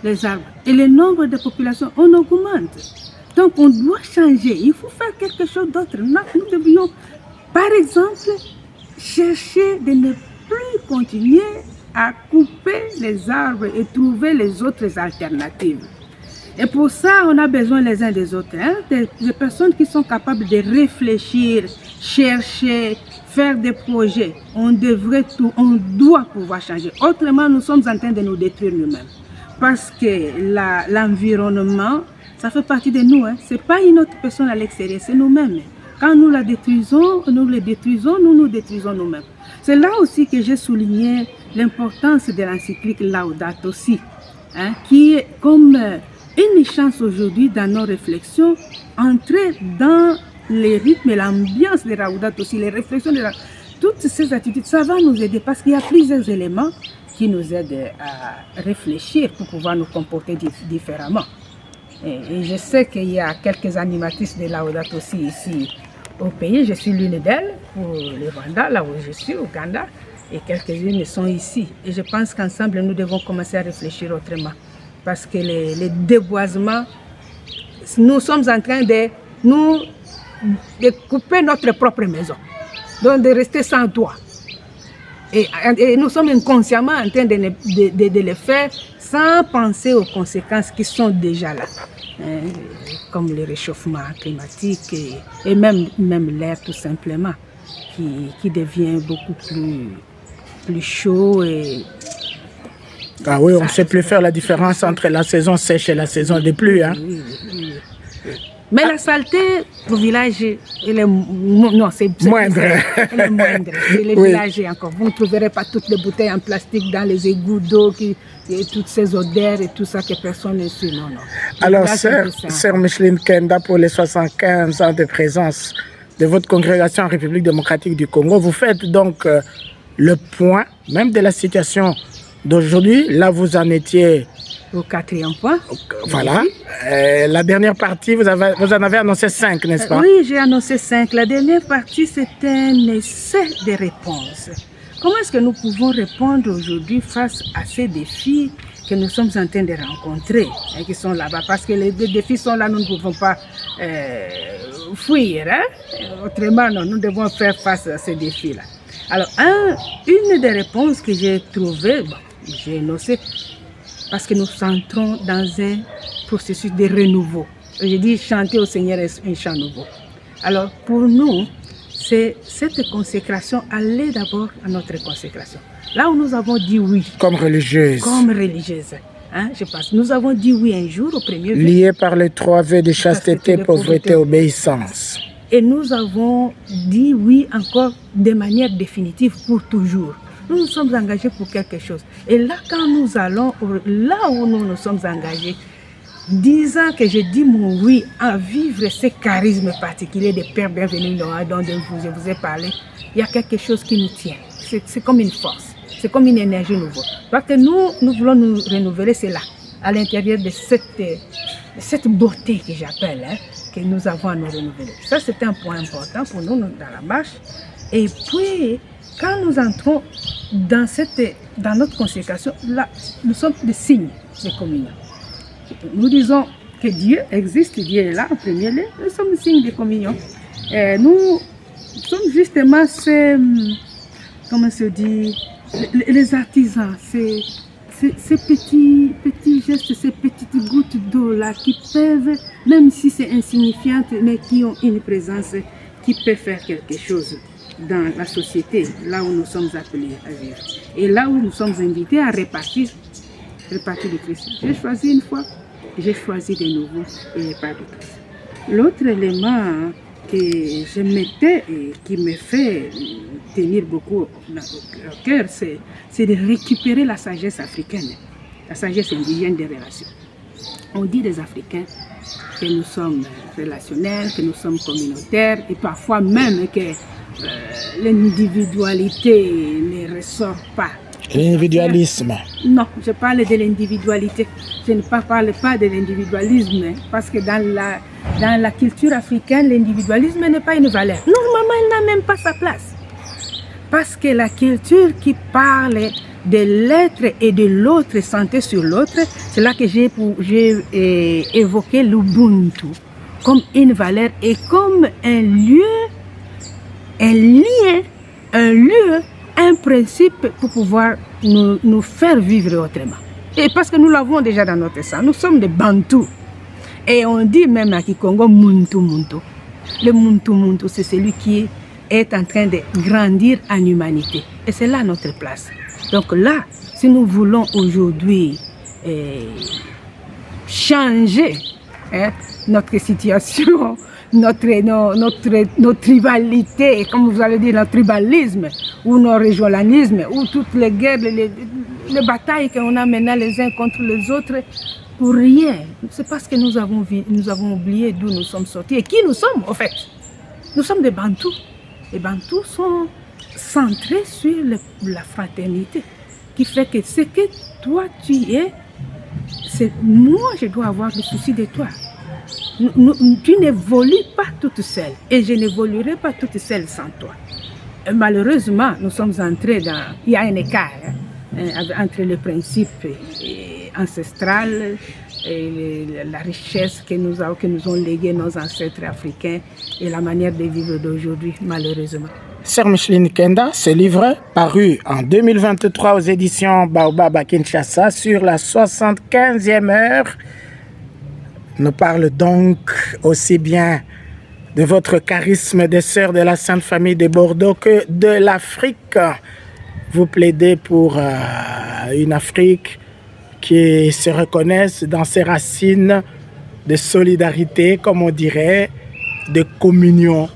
les arbres. Et le nombre de populations, on augmente. Donc on doit changer. Il faut faire quelque chose d'autre. Nous devrions, par exemple, chercher de ne plus continuer à couper les arbres et trouver les autres alternatives. Et pour ça, on a besoin les uns des autres, des personnes qui sont capables de réfléchir, chercher, faire des projets. On doit pouvoir changer. Autrement, nous sommes en train de nous détruire nous-mêmes. Parce que l'environnement, ça fait partie de nous. Ce n'est pas une autre personne à l'extérieur, c'est nous-mêmes. Quand nous la détruisons, nous le détruisons, nous détruisons nous-mêmes. C'est là aussi que j'ai souligné l'importance de l'encyclique Laudato Si, qui est comme une chance aujourd'hui dans nos réflexions, entrer dans les rythmes et l'ambiance de Laudato Si, les réflexions toutes ces attitudes, ça va nous aider parce qu'il y a plusieurs éléments qui nous aident à réfléchir pour pouvoir nous comporter différemment. Et je sais qu'il y a quelques animatrices de Laudato Si ici au pays. Je suis l'une d'elles pour le Rwanda, là où je suis, au Ouganda, et quelques-unes sont ici. Et je pense qu'ensemble, nous devons commencer à réfléchir autrement. Parce que les déboisements, nous sommes en train de couper notre propre maison, donc de rester sans toit. Et nous sommes inconsciemment en train de le faire sans penser aux conséquences qui sont déjà là, comme le réchauffement climatique et même l'air tout simplement, qui devient beaucoup plus chaud. Ah oui, on ne sait plus faire la différence entre la saison sèche et la saison des pluies. Oui. Mais la saleté au village, elle est, non, c'est Moindre. Elle est moindre. Et les Oui. villages encore. Vous ne trouverez pas toutes les bouteilles en plastique dans les égouts d'eau, et toutes ces odeurs et tout ça que personne ne suit. Non, non. Les Alors, villages, sœur, c'est ça. sœur Micheline Kenda, pour les 75 ans de présence de votre congrégation en République démocratique du Congo, vous faites donc le point, même de la situation d'aujourd'hui. Là, vous en étiez, Au 4e point. voilà. La dernière partie, vous en avez annoncé 5, n'est-ce pas? Oui, j'ai annoncé 5. La dernière partie, c'était un essai de réponse. Comment est-ce que nous pouvons répondre aujourd'hui face à ces défis que nous sommes en train de rencontrer et qui sont là-bas? Parce que les défis sont là, nous ne pouvons pas fuir. Autrement, non, nous devons faire face à ces défis-là. Alors, une des réponses que j'ai trouvées, j'ai énoncé, parce que nous entrons dans un processus de renouveau. Je dis chanter au Seigneur un chant nouveau. Alors, pour nous, c'est cette consécration, aller d'abord à notre consécration. Là où nous avons dit oui. Comme religieuse. Comme religieuse. Je pense. Nous avons dit oui un jour au premier vœu. Lié par les 3 vœux de chasteté, pauvreté, obéissance. Et nous avons dit oui encore de manière définitive pour toujours. Nous nous sommes engagés pour quelque chose. Et là, quand nous allons, là où nous nous sommes engagés, disant que je dis mon oui à vivre ce charisme particulier des Pères bienvenus dont je vous ai parlé, il y a quelque chose qui nous tient. C'est comme une force, c'est comme une énergie nouvelle. Parce que nous voulons nous renouveler, c'est là, à l'intérieur de cette beauté que j'appelle, que nous avons à nous renouveler. Ça, c'est un point important pour nous dans la marche. Et puis, quand nous entrons dans notre consécration, là, nous sommes des signes de communion. Nous disons que Dieu existe, Dieu est là en premier lieu, nous sommes des signes de communion. Nous sommes justement comment se dit, les artisans, ces petits gestes, ces petites gouttes d'eau là qui peuvent, même si c'est insignifiant, mais qui ont une présence qui peut faire quelque chose dans la société, là où nous sommes appelés à vivre. Et là où nous sommes invités à repartir du Christ. J'ai choisi une fois, j'ai choisi de nouveau et repart du Christ. L'autre élément que je mettais et qui me fait tenir beaucoup au cœur, c'est de récupérer la sagesse africaine, la sagesse indigène des relations. On dit des Africains que nous sommes relationnels, que nous sommes communautaires et parfois même que l'individualité ne ressort pas. L'individualisme. Non, je parle de l'individualité. Je ne parle pas de l'individualisme parce que dans la culture africaine, l'individualisme n'est pas une valeur. Normalement, il n'a même pas sa place. Parce que la culture qui parle de l'être et de l'autre centré sur l'autre, c'est là que j'ai évoqué l'Ubuntu comme une valeur et comme un lieu, un lien, un lieu, un principe pour pouvoir nous faire vivre autrement. Et parce que nous l'avons déjà dans notre sang, nous sommes des Bantous. Et on dit même à Kikongo Muntu Muntu. Le Muntu Muntu, c'est celui qui est en train de grandir en humanité. Et c'est là notre place. Donc là, si nous voulons aujourd'hui changer notre situation, notre rivalité, comme vous allez dire, notre tribalisme, ou nos régionalismes, ou toutes les guerres, les batailles qu'on a maintenant les uns contre les autres, pour rien. C'est parce que nous avons oublié d'où nous sommes sortis et qui nous sommes, en fait. Nous sommes des Bantous. Les Bantous sont centrés sur la fraternité, qui fait que ce que toi tu es, c'est moi je dois avoir le souci de toi. Tu n'évolues pas toute seule et je n'évoluerai pas toute seule sans toi. Et malheureusement, nous sommes entrés il y a un écart entre le principe ancestral et la richesse que nous ont légué nos ancêtres africains et la manière de vivre d'aujourd'hui, malheureusement. Sœur Micheline Kenda, ce livre, paru en 2023 aux éditions Baobab à Kinshasa, sur la 75e heure, nous parle donc aussi bien de votre charisme des sœurs de la Sainte Famille de Bordeaux que de l'Afrique. Vous plaidez pour une Afrique qui se reconnaisse dans ses racines de solidarité, comme on dirait, de communion,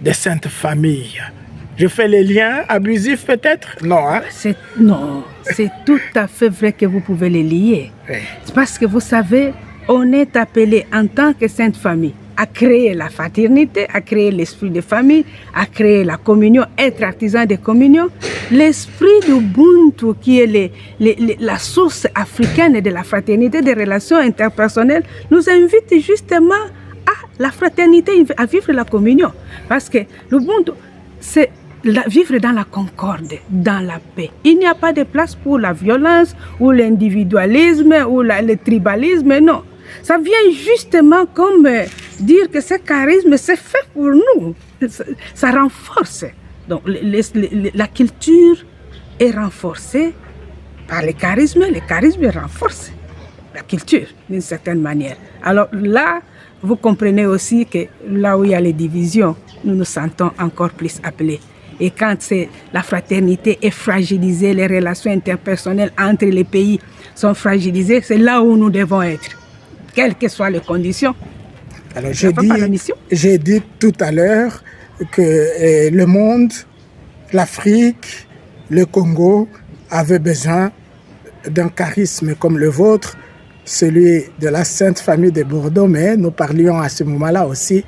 de sainte famille. Je fais les liens abusifs peut-être? Non, hein? Non, c'est tout à fait vrai que vous pouvez les lier. Oui. Parce que vous savez, on est appelé en tant que sainte famille à créer la fraternité, à créer l'esprit de famille, à créer la communion, être artisan de communion. L'esprit d'Ubuntu, qui est la source africaine de la fraternité, des relations interpersonnelles, nous invite justement à la fraternité, à vivre la communion. Parce que l'Ubuntu, c'est vivre dans la concorde, dans la paix. Il n'y a pas de place pour la violence ou l'individualisme ou le tribalisme, non. Ça vient justement comme dire que ce charisme, c'est fait pour nous. Ça renforce. Donc la culture est renforcée par le charisme renforce la culture d'une certaine manière. Alors là, vous comprenez aussi que là où il y a les divisions, nous nous sentons encore plus appelés. Et quand la fraternité est fragilisée, les relations interpersonnelles entre les pays sont fragilisées, c'est là où nous devons être, quelles que soient les conditions. Alors j'ai dit tout à l'heure que le monde, l'Afrique, le Congo avaient besoin d'un charisme comme le vôtre, celui de la Sainte Famille de Bordeaux, mais nous parlions à ce moment-là aussi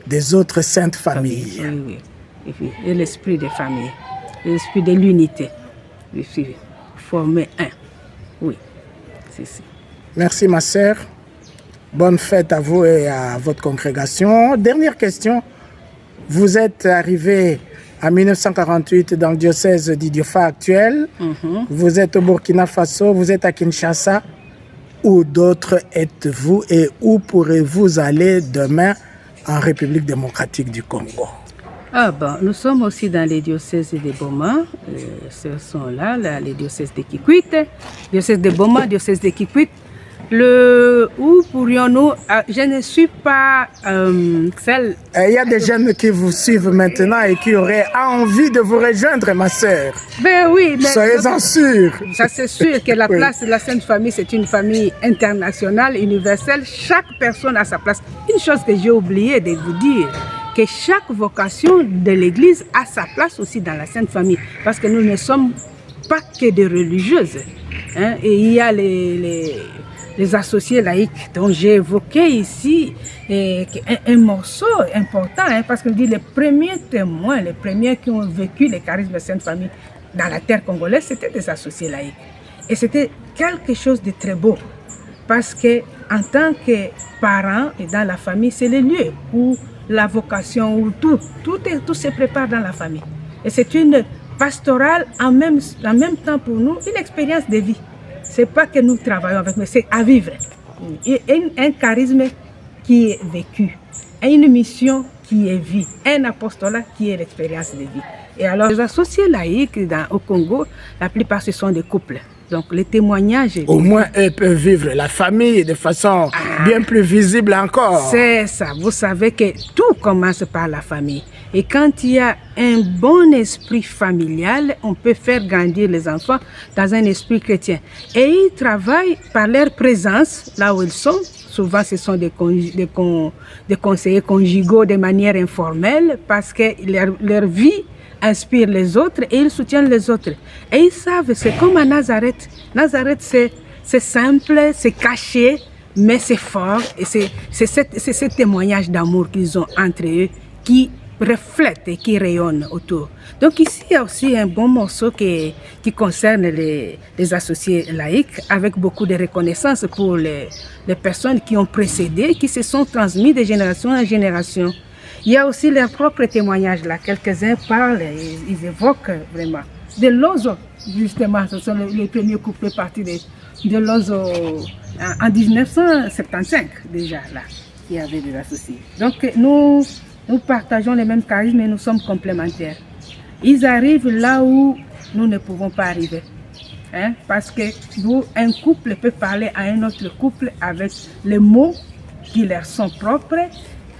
des autres saintes familles. Oui. Et l'esprit de famille, l'esprit de l'unité, former un. Oui, c'est ça. Merci ma sœur. Bonne fête à vous et à votre congrégation. Dernière question. Vous êtes arrivé en 1948 dans le diocèse d'Idiofa actuel. Vous êtes au Burkina Faso, vous êtes à Kinshasa. Où d'autres êtes-vous et où pourrez-vous aller demain en République démocratique du Congo? Nous sommes aussi dans les diocèses de Boma. Ce sont là les diocèses de Kikwit, diocèse de Boma, diocèse de Kikwit. Où pourrions-nous... je ne suis pas celle... Il y a des jeunes qui vous suivent maintenant et qui auraient envie de vous rejoindre, ma sœur. Ben oui. Mais soyez-en sûrs. Ça, c'est sûr que la place de la Sainte Famille, c'est une famille internationale, universelle. Chaque personne a sa place. Une chose que j'ai oublié de vous dire, que chaque vocation de l'Église a sa place aussi dans la Sainte Famille. Parce que nous ne sommes pas que des religieuses. Hein, et il y a les associés laïcs dont j'ai évoqué ici un morceau important, parce que je dis les premiers témoins, les premiers qui ont vécu les charismes de Sainte Famille dans la terre congolaise, c'était des associés laïcs. Et c'était quelque chose de très beau, parce que en tant que parents et dans la famille, c'est le lieu où la vocation, où tout se prépare dans la famille. Et c'est une pastorale en même temps pour nous, une expérience de vie. Ce n'est pas que nous travaillons avec, mais c'est à vivre. Et un charisme qui est vécu, une mission qui est vie, un apostolat qui est l'expérience de vie. Et alors, les associés laïcs au Congo, la plupart ce sont des couples. Donc, les témoignages... Au moins, eux peuvent vivre la famille de façon bien plus visible encore. C'est ça. Vous savez que tout commence par la famille. Et quand il y a un bon esprit familial, on peut faire grandir les enfants dans un esprit chrétien. Et ils travaillent par leur présence, là où ils sont. Souvent, ce sont des conseillers conjugaux de manière informelle, parce que leur vie inspire les autres et ils soutiennent les autres. Et ils savent, c'est comme à Nazareth. Nazareth, c'est simple, c'est caché, mais c'est fort. Et c'est ce témoignage d'amour qu'ils ont entre eux qui reflète et qui rayonne autour. Donc ici, il y a aussi un bon morceau qui concerne les associés laïcs, avec beaucoup de reconnaissance pour les personnes qui ont précédé, qui se sont transmises de génération en génération. Il y a aussi leurs propres témoignages là. Quelques-uns parlent, ils évoquent vraiment. De Lozo, justement, ce sont les premiers couples partis de Lozo en 1975 déjà là, qui avaient des associés. Donc nous partageons les mêmes charismes et nous sommes complémentaires. Ils arrivent là où nous ne pouvons pas arriver. Parce que un couple peut parler à un autre couple avec les mots qui leur sont propres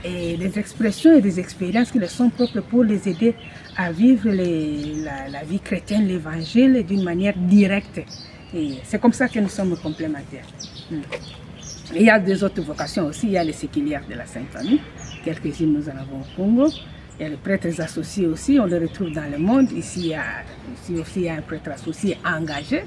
et des expressions et des expériences qui leur sont propres pour les aider à vivre la vie chrétienne, l'évangile d'une manière directe. Et c'est comme ça que nous sommes complémentaires. Il y a des autres vocations aussi. Il y a les séculières de la Sainte Famille. Quelques-unes nous en avons au Congo. Il y a les prêtres associés aussi, on les retrouve dans le monde. Ici aussi, il y a un prêtre associé engagé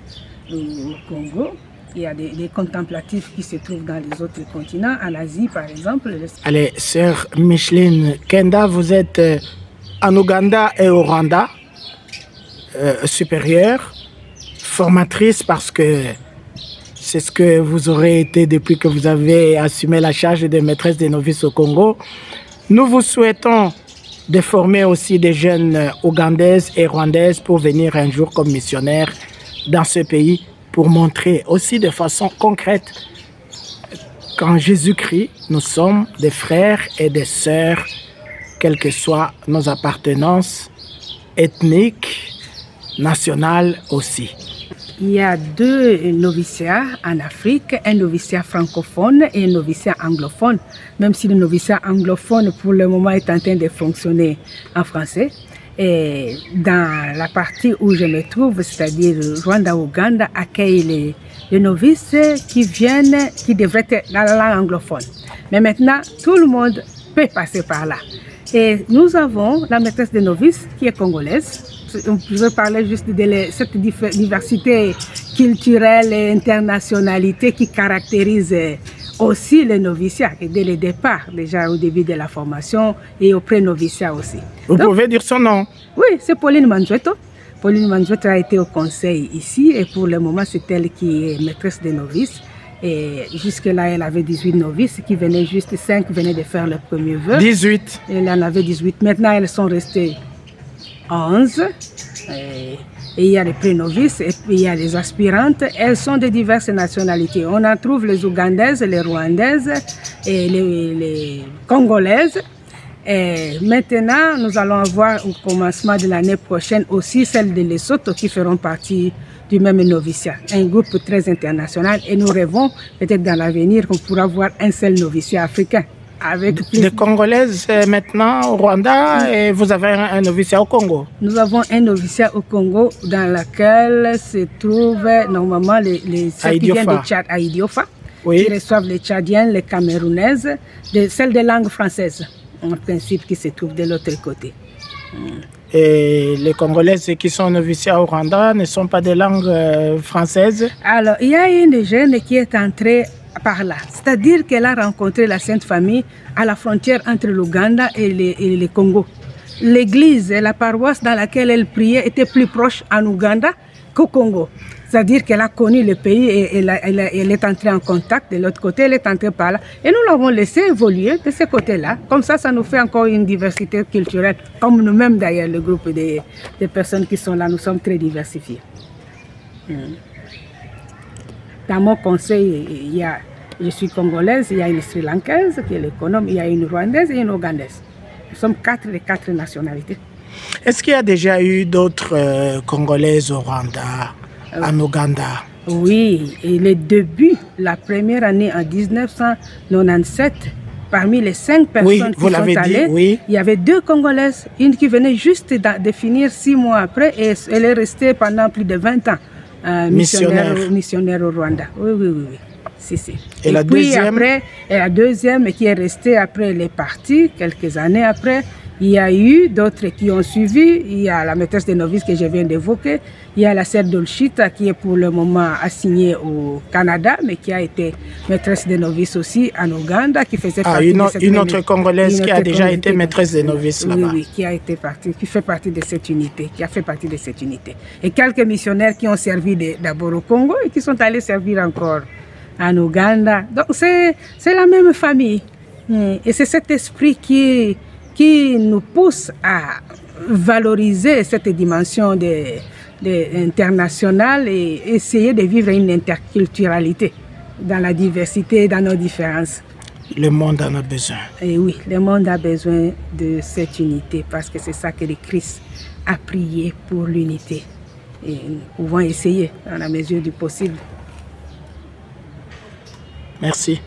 au Congo. Il y a des contemplatifs qui se trouvent dans les autres continents, en Asie par exemple. Allez, sœur Micheline Kenda, vous êtes en Ouganda et au Rwanda, supérieure, formatrice parce que c'est ce que vous aurez été depuis que vous avez assumé la charge de maîtresse des novices au Congo. Nous vous souhaitons de former aussi des jeunes ougandaises et rwandaises pour venir un jour comme missionnaires dans ce pays pour montrer aussi de façon concrète qu'en Jésus-Christ, nous sommes des frères et des sœurs, quelles que soient nos appartenances ethniques, nationales aussi. Il y a 2 noviciats en Afrique, un noviciat francophone et un noviciat anglophone, même si le noviciat anglophone pour le moment est en train de fonctionner en français. Et dans la partie où je me trouve, c'est-à-dire Rwanda-Ouganda, accueille les novices qui devraient être dans la langue anglophone. Mais maintenant, tout le monde peut passer par là. Et nous avons la maîtresse des novices qui est congolaise. Je veux parler juste de cette diversité culturelle et internationalité qui caractérise aussi le noviciat, et dès le départ, déjà au début de la formation et au pré-noviciat aussi. Vous pouvez dire son nom? Oui, c'est Pauline Manzueto. Pauline Manzueto a été au conseil ici et pour le moment, c'est elle qui est maîtresse des novices. Et jusque-là, elle avait 18 novices qui venaient juste 5 venaient de faire le premier vœu. 18. Elle en avait 18. Maintenant, elles sont restées 11. Et il y a les pré-novices et puis il y a les aspirantes. Elles sont de diverses nationalités. On en trouve les Ougandaises, les Rwandaises et les Congolaises. Et maintenant, nous allons avoir au commencement de l'année prochaine aussi celles de Lesotho qui feront partie du même noviciat. Un groupe très international et nous rêvons peut-être dans l'avenir qu'on pourra avoir un seul noviciat africain. Avec des Congolaises maintenant au Rwanda et vous avez un noviciat au Congo. Nous avons un noviciat au Congo dans lequel se trouvent normalement celles qui viennent de Tchad à Idiofa, oui, qui reçoivent les Tchadiens, les Camerounaises, celles de langue française, en principe qui se trouvent de l'autre côté. Et les Congolaises qui sont noviciats au Rwanda ne sont pas de langue française? Alors, il y a une jeune qui est entrée par là. C'est-à-dire qu'elle a rencontré la Sainte Famille à la frontière entre l'Ouganda et le Congo. L'église et la paroisse dans laquelle elle priait était plus proche en Ouganda qu'au Congo. C'est-à-dire qu'elle a connu le pays et elle est entrée en contact de l'autre côté, elle est entrée par là. Et nous l'avons laissé évoluer de ce côté-là. Comme ça nous fait encore une diversité culturelle. Comme nous-mêmes d'ailleurs, le groupe des personnes qui sont là, nous sommes très diversifiés. Dans mon conseil, je suis congolaise, il y a une Sri Lankaise qui est l'économe, il y a une Rwandaise et une Ougandaise. Nous sommes 4 des 4 nationalités. Est-ce qu'il y a déjà eu d'autres Congolaises au Rwanda, en Ouganda? Oui, et le début, la première année en 1997, parmi les 5 personnes qui sont allées, oui, il y avait 2 Congolaises, une qui venait juste de finir 6 mois après et elle est restée pendant plus de 20 ans. Missionnaire au Rwanda. Oui. Si. Et la puis deuxième? Après, la deuxième qui est restée après, elle est partie, quelques années après. Il y a eu d'autres qui ont suivi. Il y a la maîtresse des novices que je viens d'évoquer. Il y a la sœur Dolchita qui est pour le moment assignée au Canada, mais qui a été maîtresse des novices aussi en Ouganda, qui faisait partie de cette une autre Congolaise qui a déjà été maîtresse des novices là-bas. Oui, qui fait partie de cette unité, qui a fait partie de cette unité. Et quelques missionnaires qui ont servi d'abord au Congo et qui sont allés servir encore en Ouganda. Donc c'est la même famille. Et c'est cet esprit qui nous pousse à valoriser cette dimension internationale et essayer de vivre une interculturalité dans la diversité et dans nos différences. Le monde en a besoin. Et oui, le monde a besoin de cette unité parce que c'est ça que le Christ a prié pour l'unité. Et nous pouvons essayer dans la mesure du possible. Merci.